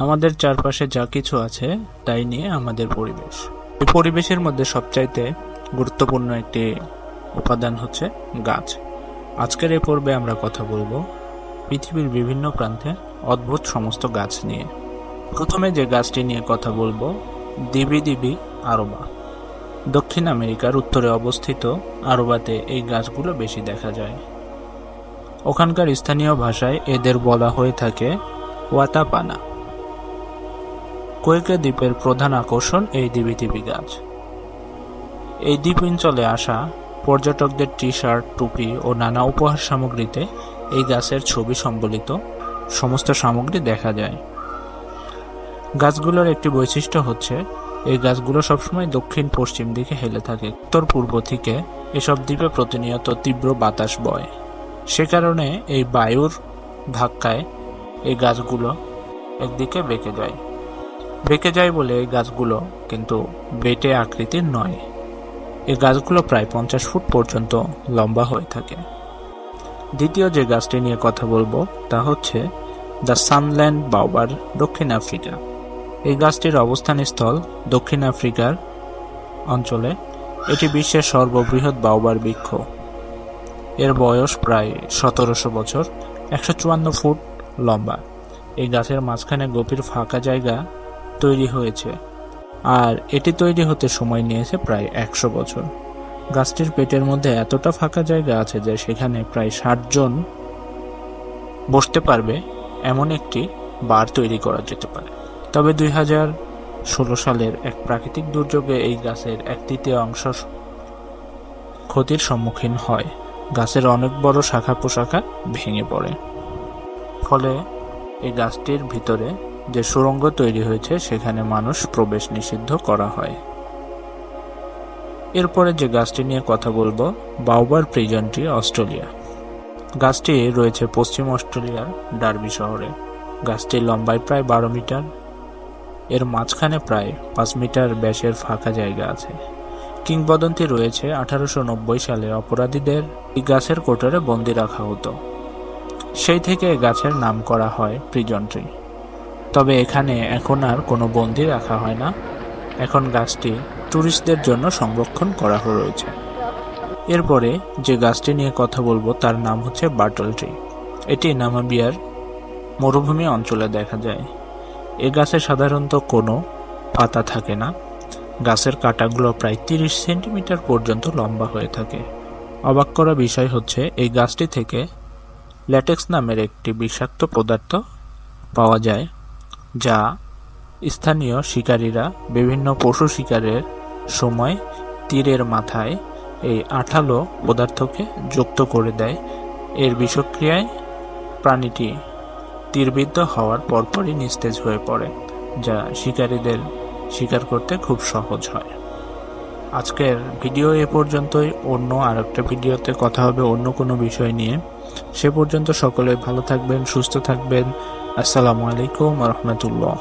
আমাদের চারপাশে যা কিছু আছে তাই নিয়ে আমাদের পরিবেশ। এই পরিবেশের মধ্যে সবচাইতে গুরুত্বপূর্ণ একটি উপাদান হচ্ছে গাছ। আজকের এই পর্বে আমরা কথা বলবো পৃথিবীর বিভিন্ন প্রান্তে অদ্ভুত সমস্ত গাছ নিয়ে। প্রথমে যে গাছটি নিয়ে কথা বলবো দিবি আরবা। দক্ষিণ আমেরিকার উত্তরে অবস্থিত আরবাতে এই গাছগুলো বেশি দেখা যায়। ওখানকার স্থানীয় ভাষায় এদের বলা হয়ে থাকে ওয়াতাপানা। কোয়েকে দ্বীপের প্রধান আকর্ষণ এই দিবি গাছ। এই দ্বীপ অঞ্চলে আসা পর্যটকদের টি শার্ট, টুপি ও নানা উপহার সামগ্রীতে এই গাছের ছবি সম্বলিত সমস্ত সামগ্রী দেখা যায়। গাছগুলোর একটি বৈশিষ্ট্য হচ্ছে এই গাছগুলো সবসময় দক্ষিণ পশ্চিম দিকে হেলে থাকে। উত্তর পূর্ব থেকে এসব দ্বীপে প্রতিনিয়ত তীব্র বাতাস বয়। সে কারণে এই বায়ুর ধাক্কায় এই গাছগুলো একদিকে বেঁকে যায় বলে এই গাছগুলো কিন্তু বেটে আকৃতির নয়। এই গাছগুলো প্রায় 50 ফুট পর্যন্ত লম্বা হয়ে থাকে। দ্বিতীয় যে গাছটি নিয়ে কথা বলবো তা হচ্ছে দ্য সানল্যান্ড বাওবার, দক্ষিণ আফ্রিকা। এই গাছটির অবস্থানস্থল দক্ষিণ আফ্রিকার অঞ্চলে। এটি বিশ্বের সর্ববৃহৎ বাওবার বৃক্ষ। এর বয়স প্রায় 1700 বছর, 154 ফুট লম্বা। এই গাছের মাঝখানে গভীর ফাঁকা জায়গা তৈরি হয়েছে, আর এটি তৈরি হতে সময় নিয়েছে প্রায় 100 বছর। গাছটির পেটের মধ্যে এতটা ফাঁকা জায়গা আছে যে সেখানে প্রায় 60 জন বসতে পারবে এমন একটি বার তৈরি করা যেতে পারে। তবে 2016 সালের এক প্রাকৃতিক দুর্যোগে এই গাছের 1/3 অংশ ক্ষতির সম্মুখীন হয়। গাছের অনেক বড় শাখা প্রশাখা ভেঙে পড়ে। ফলে এই গাছটির ভিতরে যে সুড়ঙ্গ তৈরি হয়েছে সেখানে মানুষ প্রবেশ নিষিদ্ধ করা হয়। এরপরে যে গাছটি নিয়ে কথা বলবো বাওবার প্রিজন ট্রি, অস্ট্রেলিয়া। গাছটি রয়েছে পশ্চিম অস্ট্রেলিয়ার ডার্বি শহরে। গাছটির লম্বায় প্রায় 12 মিটার। এর মাঝখানে প্রায় 5 মিটার ব্যাসের ফাঁকা জায়গা আছে। কিংবদন্তি রয়েছে 1890 সালে অপরাধীদের এই গাছের কোটরে বন্দি রাখা হতো। সেই থেকে এই গাছের নাম করা হয় প্রিজন ট্রি। তবে এখানে এখন আর কোনো বন্দি রাখা হয় না। এখন গাছটি ট্যুরিস্টদের জন্য সংরক্ষণ করা রয়েছে। এরপরে যে গাছটি নিয়ে কথা বলবো তার নাম হচ্ছে বাটল ট্রি। এটি নামিবিয়ার মরুভূমি অঞ্চলে দেখা যায়। এ গাছে সাধারণত কোনো পাতা থাকে না। গাছের কাঁটাগুলো প্রায় 30 সেন্টিমিটার পর্যন্ত লম্বা হয়ে থাকে। অবাক করা বিষয় হচ্ছে এই গাছটি থেকে ল্যাটেক্স নামের একটি বিষাক্ত পদার্থ পাওয়া যায়, যা স্থানীয় শিকারীরা বিভিন্ন পশু শিকারের সময় তীরের মাথায় এই আঠালো পদার্থকে যুক্ত করে দেয়। এর বিষক্রিয়ায় প্রাণীটি তীরবিদ্ধ হওয়ার পরপরই নিস্তেজ হয়ে পড়ে, যা শিকারীদের শিকার করতে খুব সহজ হয়। আজকের ভিডিও এ পর্যন্তই। অন্য আরেকটা ভিডিওতে কথা হবে অন্য কোনো বিষয় নিয়ে। সে পর্যন্ত সকলে ভালো থাকবেন, সুস্থ থাকবেন। আসসালামু আলাইকুম ওয়া রাহমাতুল্লাহ।